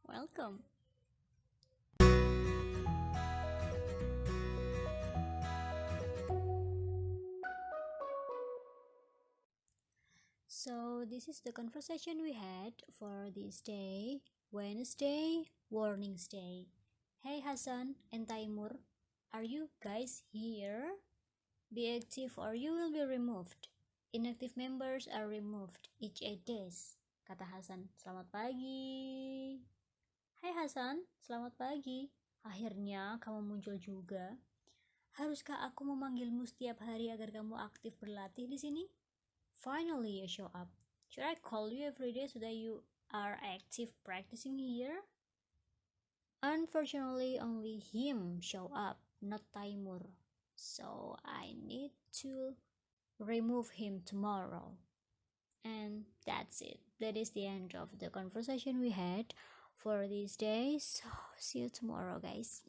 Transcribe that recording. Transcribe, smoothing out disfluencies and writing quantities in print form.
Welcome. So, this is the conversation we had for this day, Wednesday, Warnings Day. Hey Hassan and Taimur, are you guys here? Be active or you will be removed. Inactive members are removed each 8 days. Kata Hasan, selamat pagi. Hai Hasan, selamat pagi. Akhirnya kamu muncul juga. Haruskah aku memanggilmu setiap hari agar kamu aktif berlatih di sini? Finally you show up. Should I call you every day so that you are active practicing here? Unfortunately, only him show up, not Taimur. So I need to remove him tomorrow. And that's it. That is the end of the conversation we had for these days. So see you tomorrow, guys.